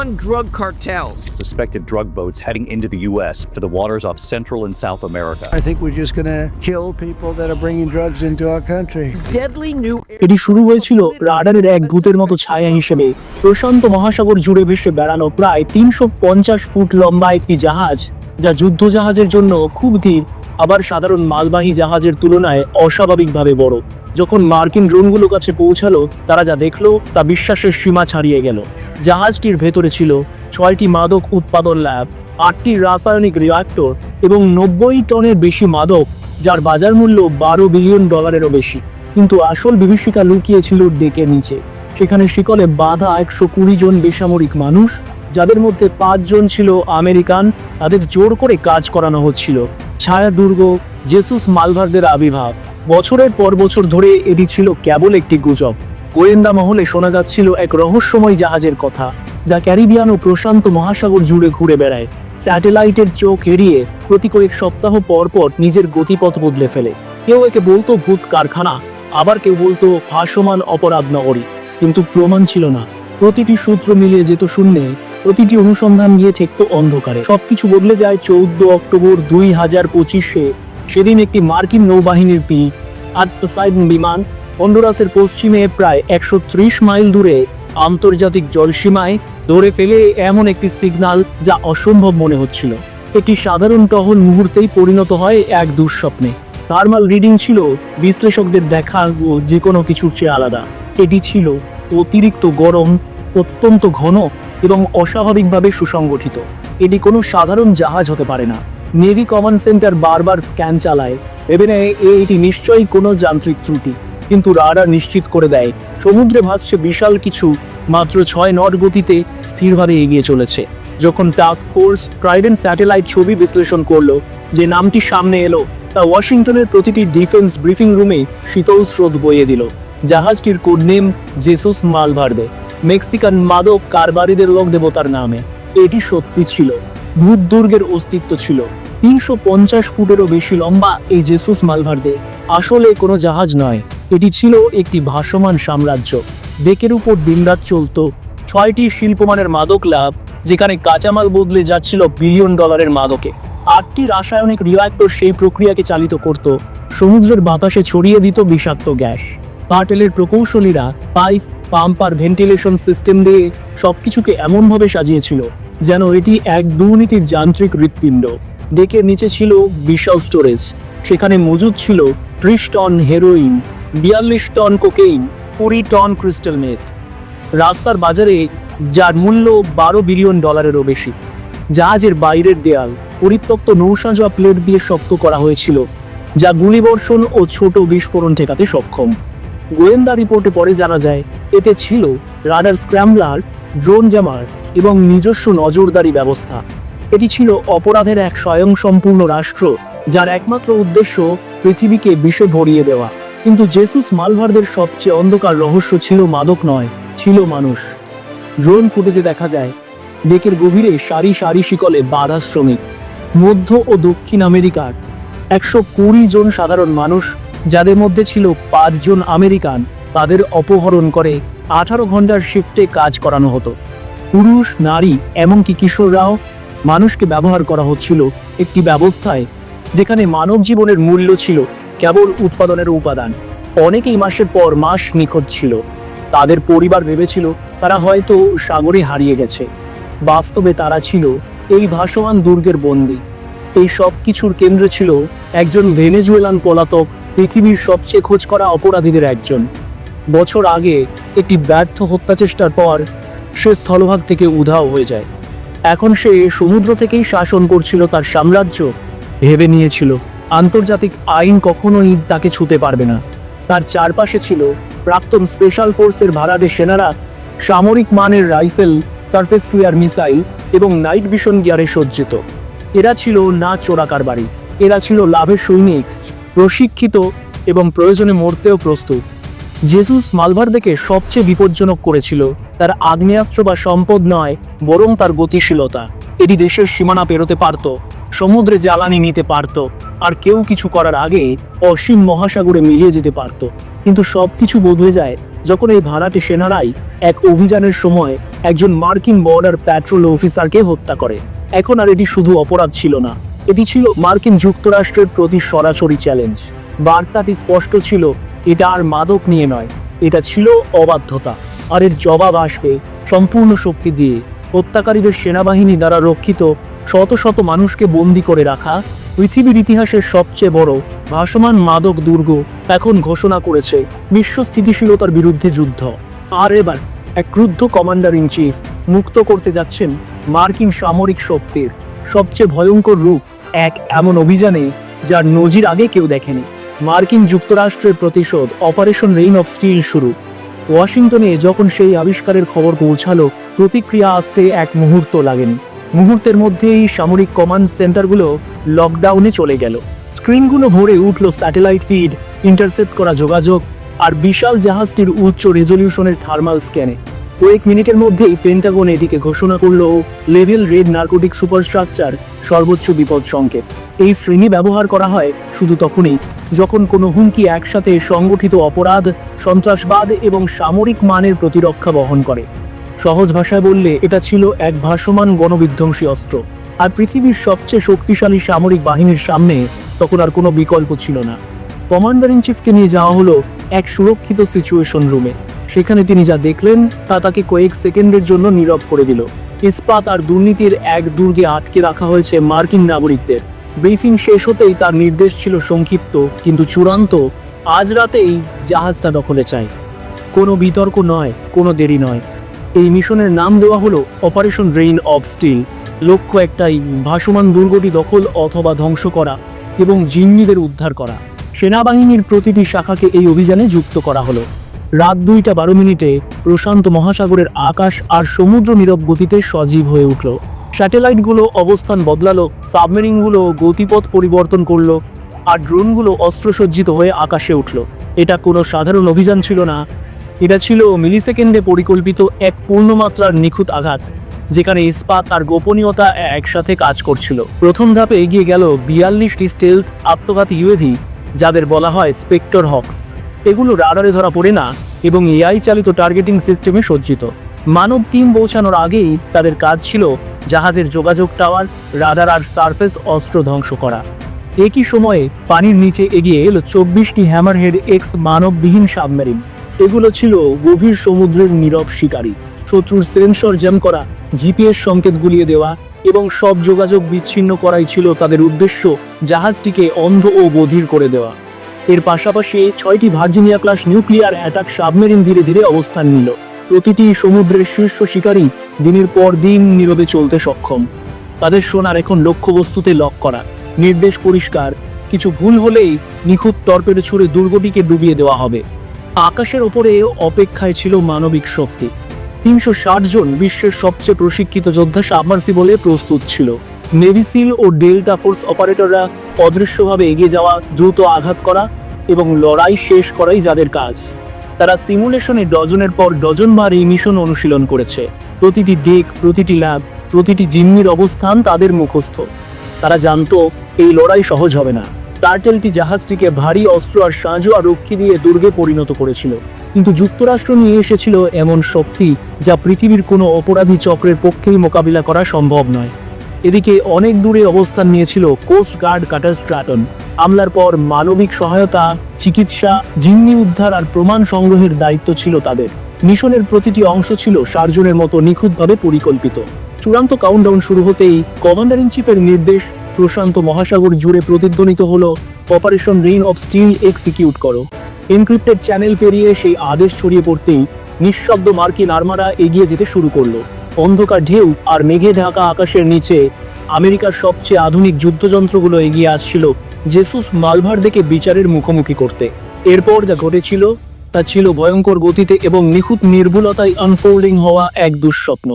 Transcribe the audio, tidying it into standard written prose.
run drug cartels. Suspected drug boats heading into the U.S. to the waters off Central and South America. I think we're just going to kill people that are bringing drugs into our country. Deadly new. এটি শুরু হয়েছিল রাডারের এক ভূতের মতো ছায়া হিসেবে। প্রশান্ত মহাসাগর জুড়ে ভেসে বেড়ানো প্রায় 350 ফুট লম্বা একটি জাহাজ, যা যুদ্ধ জাহাজের জন্য খুব ধীর, আবার সাধারণ মালবাহী জাহাজের তুলনায় অস্বাভাবিকভাবে বড়। যখন মার্কিন ড্রোনগুলো কাছে পৌঁছালো, তারা যা দেখলো তা বিশ্বাসের সীমা ছাড়িয়ে গেল। জাহাজটির ভেতরে ছিল 6টি মাদক উৎপাদন ল্যাব, 8টি রাসায়নিক রিঅ্যাক্টর এবং 90 টনের বেশি মাদক, যার বাজার মূল্য $12 বিলিয়ন বেশি। কিন্তু আসল বিভীষিকা লুকিয়েছিল ডেকের নিচে। সেখানে শিকলে বাঁধা 120 জন বেসামরিক মানুষ, যাদের মধ্যে 5 জন ছিল আমেরিকান। তাদের জোর করে কাজ করানো হচ্ছিল। ছায়া দুর্গ জেসুস মালভার্দের আবির্ভাব। বছরের পর বছর ধরে এটি ছিল কেবল একটি গুজব। গোয়েন্দা মহলে শোনা যাচ্ছিল এক রহস্যময় জাহাজের কথা, যা ক্যারিবিয়ান ও প্রশান্ত মহাসাগর জুড়ে ঘুরে বেড়ায়, স্যাটেলাইটের চোখ এড়িয়ে প্রতি কয়েক সপ্তাহ পর পর নিজের গতিপথ বদলে ফেলে। কেউ একে বলতো ভূত কারখানা, আবার কেউ বলতো ভাসমান অপরাধ নগরী, কিন্তু প্রমাণ ছিল না। প্রতিটি সূত্র মিলিয়ে যেত শূন্যে, প্রতিটি অনুসন্ধান গিয়ে ঠেকতো অন্ধকারে। সবকিছু বদলে যায় 14 অক্টোবর 2025-এ। সেদিন একটি মার্কিন নৌবাহিনীর বিমান হন্ডুরাসের পশ্চিমে প্রায় 130 মাইল দূরে আন্তর্জাতিক জলসীমায় ধরে ফেলে এমন একটি সিগন্যাল, যা অসম্ভব মনে হচ্ছিল। একটি সাধারণ টহল মুহূর্তেই পরিণত হয় এক দুঃস্বপ্নে। থার্মাল রিডিং ছিল বিশ্লেষকদের দেখা যে কোনো কিছুর চেয়ে আলাদা। এটি ছিল অতিরিক্ত গরম, অত্যন্ত ঘন এবং অস্বাভাবিকভাবে সুসংগঠিত। এটি কোনো সাধারণ জাহাজ হতে পারে না। নেভি কমান্ড সেন্টার বারবার স্ক্যান চালায়, ভেবে নেয় এটি নিশ্চয়ই কোনো যান্ত্রিক ত্রুটি। কিন্তু রাডার নিশ্চিত করে দেয় সমুদ্রে ভাসছে বিশাল কিছু, মাত্র 6 নট গতিতে স্থিরভাবে এগিয়ে চলেছে। যখন টাস্ক ফোর্স ট্রাইডেন্ট স্যাটেলাইট ছবি বিশ্লেষণ করলো, যে নামটি সামনে এলো, তা ওয়াশিংটনের প্রতিটি ডিফেন্স ব্রিফিং রুমে শীতল স্রোত বইয়ে দিল। জাহাজটির কোড নেম জেসুস মালভার্দে, মেক্সিকান মাদক কারবারিদের লোক দেবতার নামে। এটি সত্যি ছিল, ভূত দুর্গের অস্তিত্ব ছিল। 350 ফুটেরও বেশি লম্বা এই জেসুস মালভার্দে আসলে কোনো জাহাজ নয়, এটি ছিল একটি ভাসমান সাম্রাজ্য। ডেকের উপর দিনরাত চলত 6টি শিল্পমানের মাদক ল্যাব, যেখানে কাঁচামাল বদলে যাচ্ছিল $1 বিলিয়ন মাদকে। 8টি রাসায়নিক রিঅ্যাক্টর সেই প্রক্রিয়াকে চালিত করত, সমুদ্রের বাতাসে ছড়িয়ে দিত বিষাক্ত গ্যাস। কার্টেলের প্রকৌশলীরা পাইপ, পাম্প আর ভেন্টিলেশন সিস্টেম দিয়ে সবকিছুকে এমনভাবে সাজিয়েছিল যেন এটি এক দুর্নীতির যান্ত্রিক হৃৎপিণ্ড। ডেকের নিচে ছিল বিশাল স্টোরেজ, সেখানে মজুদ ছিল 30 ton heroin, 42 ton cocaine, 20 ton crystal meth. রাস্তার বাজারে যার মূল্য $12 বিলিয়ন বেশি। জাহাজের বাইরের দেয়াল পরিত্যক্ত নৌসাজা প্লেট দিয়ে শক্ত করা হয়েছিল, যা গুলিবর্ষণ ও ছোট বিস্ফোরণ ঠেকাতে সক্ষম। গোয়েন্দা রিপোর্টে পরে জানা যায় এতে ছিল রাডার স্ক্র্যাম্বলার, ড্রোন জ্যামার এবং নিজস্ব নজরদারি ব্যবস্থা। এটি ছিল অপরাধের এক স্বয়ংসম্পূর্ণ রাষ্ট্র, যার একমাত্র উদ্দেশ্য পৃথিবীকে বিষে ভরিয়ে দেওয়া। কিন্তু জেসুস মালভার্দের সবচেয়ে অন্ধকার রহস্য ছিল মাদক নয়, ছিল মানুষ। ড্রোন ফুটেজে দেখা যায় ডেকের গভীরে সারি সারি শিকলে বাঁধা শ্রমিক, মধ্য ও দক্ষিণ আমেরিকার 120 জন সাধারণ মানুষ, যাদের মধ্যে ছিল 5 জন আমেরিকান। তাদের অপহরণ করে 18 ঘন্টার শিফটে কাজ করানো হতো। পুরুষ, নারী এমনকি কিশোররাও। মানুষকে ব্যবহার করা হচ্ছিল একটি ব্যবস্থায় যেখানে মানব জীবনের মূল্য ছিল কেবল উৎপাদনের উপাদান। অনেকেই মাসের পর মাস নিখোঁজ ছিল। তাদের পরিবার ভেবেছিল তারা হয়তো সাগরে হারিয়ে গেছে। বাস্তবে তারা ছিল এই ভাসমান দুর্গের বন্দী। এই সব কিছুর কেন্দ্রে ছিল একজন ভেনেজুয়েলান পলাতক, পৃথিবীর সবচেয়ে খোঁজ করা অপরাধীদের একজন। বছর আগে একটি ব্যর্থ হত্যাচেষ্টার পর সে স্থলভাগ থেকে উধাও হয়ে যায়। এখন সে সমুদ্র থেকেই শাসন করছিল তার সাম্রাজ্য। ভেবে নিয়েছিল আন্তর্জাতিক আইন কখনোই তাকে ছুঁতে পারবে না। তার চারপাশে ছিল প্রাক্তন স্পেশাল ফোর্সের ভাড়াটে সেনারা, সামরিক মানের rifle, surface two air missile এবং নাইট ভিশন গিয়ারে সজ্জিত। এরা ছিল না চোরাকারবারি, এরা ছিল লাভের সৈনিক, প্রশিক্ষিত এবং প্রয়োজনে মরতেও প্রস্তুত। জেসুস মালভার্দেকে সবচেয়ে বিপজ্জনক করেছিল তার আগ্নেয়াস্ত্র বা সম্পদ নয়, বরং তার গতিশীলতা। এটি দেশের সীমানা পেরোতে পারত, সমুদ্রে জ্বালানি নিতে পারত, আর কেউ কিছু করার আগে অসীম মহাসাগরে মিলিয়ে যেতে পারত। কিন্তু সবকিছু বদলে যায় যখন এই ভাড়াটে সেনারাই এক অভিযানের সময় একজন মার্কিন বর্ডার প্যাট্রোল অফিসারকে হত্যা করে। এখন আর এটি শুধু অপরাধ ছিল না, এটি ছিল মার্কিন যুক্তরাষ্ট্রের প্রতি সরাসরি চ্যালেঞ্জ। বার্তাটি স্পষ্ট ছিল, এটা আর মাদক নিয়ে নয়, এটা ছিল অবাধ্যতা। আর এর জবাব আসবে সম্পূর্ণ শক্তি দিয়ে। হত্যাকারীদের সেনাবাহিনী দ্বারা রক্ষিত শত শত মানুষকে বন্দী করে রাখা পৃথিবীর ইতিহাসের সবচেয়ে বড় ভাসমান মাদক দুর্গ এখন ঘোষণা করেছে বিশ্ব স্থিতিশীলতার বিরুদ্ধে যুদ্ধ। আর এবার এক ক্রুদ্ধ কমান্ডার ইন চিফ মুক্ত করতে যাচ্ছেন মার্কিন সামরিক শক্তির সবচেয়ে ভয়ঙ্কর রূপ, এক এমন অভিযানে যার নজির আগে কেউ দেখেনি। মার্কিন যুক্তরাষ্ট্রের প্রতিশোধ, অপারেশন রেইন অফ স্টিল শুরু। ওয়াশিংটনে যখন সেই আবিষ্কারের খবর পৌঁছালো, প্রতিক্রিয়া আসতে এক মুহূর্ত লাগেনি। মুহূর্তের মধ্যেই সামরিক কমান্ড সেন্টারগুলো লকডাউনে চলে গেল। স্ক্রিনগুলো ভরে উঠল স্যাটেলাইট ফিড, ইন্টারসেপ্ট করা যোগাযোগ আর বিশাল জাহাজটির উচ্চ রেজলিউশনের থার্মাল স্ক্যানে। কয়েক মিনিটের মধ্যেই পেন্টাগন এদিকে ঘোষণা করলো লেভেল রেড নার্কোটিক সুপারস্ট্রাকচার, সর্বোচ্চ বিপদ সংকেত। এই শ্রেণী ব্যবহার করা হয় শুধু তখনই যখন কোনো হুমকি একসাথে সংগঠিত অপরাধ, সন্ত্রাসবাদ এবং সামরিক মানের প্রতিরক্ষা বহন করে। সহজ ভাষায় বললে এটা ছিল এক ভাসমান গণবিধ্বংসী অস্ত্র। আর পৃথিবীর সবচেয়ে শক্তিশালী সামরিক বাহিনীর সামনে তখন আর কোনো বিকল্প ছিল না। কমান্ডার ইন চিফকে নিয়ে যাওয়া হলো এক সুরক্ষিত সিচুয়েশন রুমে। সেখানে তিনি যা দেখলেন তা তাকে কয়েক সেকেন্ডের জন্য নীরব করে দিল। ইস্পাত আর দুর্নীতির এক দুর্গে আটকে রাখা হয়েছে মার্কিন নাগরিকদের। ব্রিফিং শেষ হতেই তার নির্দেশ ছিল সংক্ষিপ্ত কিন্তু চূড়ান্ত, আজ রাতেই জাহাজটা দখলে চাই। কোনো বিতর্ক নয়, কোনো দেরি নয়। এই মিশনের নাম দেওয়া হলো অপারেশন রেইন অফ স্টিল। লক্ষ্য একটাই, ভাসমান দুর্গটি দখল অথবা ধ্বংস করা এবং জিম্মিদের উদ্ধার করা। সেনাবাহিনীর প্রতিটি শাখাকে এই অভিযানে যুক্ত করা হলো। রাত 2:12 প্রশান্ত মহাসাগরের আকাশ আর সমুদ্র নীরব গতিতে সজীব হয়ে উঠল। স্যাটেলাইটগুলো অবস্থান বদলালো, সাবমেরিনগুলো গতিপথ পরিবর্তন করলো, আর ড্রোনগুলো অস্ত্রসজ্জিত হয়ে আকাশে উঠল। এটা কোনো সাধারণ অভিযান ছিল না, এটা ছিল মিলিসেকেন্ডে পরিকল্পিত এক পূর্ণমাত্রার নিখুঁত আঘাত, যেখানে ইস্পাত আর গোপনীয়তা একসাথে কাজ করছিল। প্রথম ধাপে এগিয়ে গেল 42টি স্টেলথ আত্মঘাতী ইউএভি, যাদের বলা হয় স্পেক্টর হক্স। এগুলো রাডারে ধরা পড়ে না এবং এআই চালিত টার্গেটিং সিস্টেমে সজ্জিত। মানব টিম পৌঁছানোর আগেই তাদের কাজ ছিল জাহাজের যোগাযোগ টাওয়ার, রাডার আর সারফেস অস্ত্র ধ্বংস করা। একই সময়ে পানির নিচে এগিয়ে এলো 24টি হ্যামারহেড এক্স মানববিহীন সাবমেরিন। এগুলো ছিল গভীর সমুদ্রের নীরব শিকারী। শত্রুর সেন্সর জ্যাম করা, জিপিএস সংকেত গুলিয়ে দেওয়া এবং সব যোগাযোগ বিচ্ছিন্ন করাই ছিল তাদের উদ্দেশ্য, জাহাজটিকে অন্ধ ও বধির করে দেওয়া। এর পাশাপাশি 6টি Virginia class nuclear attack submarine ধীরে ধীরে অবস্থান নিল। প্রতিটি সমুদ্রের শীর্ষ শিকারী দিনের পর দিন নীরবে চলতে সক্ষম। তাদের সোনার এখন লক্ষ্যবস্তুতে লক করা। নির্দেশ পরিষ্কার, কিছু ভুল হলেই নিখুঁত টর্পেডো ছুড়ে দুর্গটিকে ডুবিয়ে দেওয়া হবে। আকাশের ওপরে অপেক্ষায় ছিল মানবিক শক্তি। 360 জন বিশ্বের সবচেয়ে প্রশিক্ষিত যোদ্ধা সাবমার্সিবলে প্রস্তুত ছিল। নেভি সিল ও ডেল্টা ফোর্স অপারেটররা অদৃশ্যভাবে এগিয়ে যাওয়া, দ্রুত আঘাত করা এবং লড়াই শেষ করাই যাদের কাজ। তারা সিমুলেশনে ডজনের পর ডজনবার এই মিশন অনুশীলন করেছে। প্রতিটি ডেক, প্রতিটি ল্যাব, প্রতিটি জিম্মির অবস্থান তাদের মুখস্থ। তারা জানতো এই লড়াই সহজ হবে না। টার্টেলটি জাহাজটিকে ভারী অস্ত্র আর সাঁজোয়া রক্ষী দিয়ে দুর্গে পরিণত করেছিল। কিন্তু যুক্তরাষ্ট্র নিয়ে এসেছিল এমন শক্তি যা পৃথিবীর কোনো অপরাধী চক্রের পক্ষেই মোকাবিলা করা সম্ভব নয়। এদিকে অনেক দূরে অবস্থান নিয়েছিল কোস্ট গার্ড কাটার স্ট্র্যাটন। হামলার পর মানবিক সহায়তা, চিকিৎসা, জিম্মি উদ্ধার আর প্রমাণ সংগ্রহের দায়িত্ব ছিল তাদের। মিশনের প্রতিটি অংশ ছিল সার্জনের মতো নিখুঁতভাবে পরিকল্পিত। চূড়ান্ত কাউন্টডাউন শুরু হতেই কমান্ডার ইন চিফের নির্দেশ প্রশান্ত মহাসাগর জুড়ে প্রতিধ্বনিত হলো, operation rain of steel execute করো। এনক্রিপ্টেড চ্যানেল পেরিয়ে সেই আদেশ ছড়িয়ে পড়তেই নিঃশব্দ মার্কিন আর্মারা এগিয়ে যেতে শুরু করলো। অন্ধকার ঢেউ আর মেঘে ঢাকা আকাশের নিচে আমেরিকার সবচেয়ে আধুনিক যুদ্ধযন্ত্রগুলো এগিয়ে আসছিল জেসুস মালভার্দেকে বিচারের মুখোমুখি করতে। এরপর যা ঘটেছিল তা ছিল ভয়ঙ্কর গতিতে এবং নিখুঁত নির্ভুলতায় আনফোল্ডিং হওয়া এক দুঃস্বপ্ন।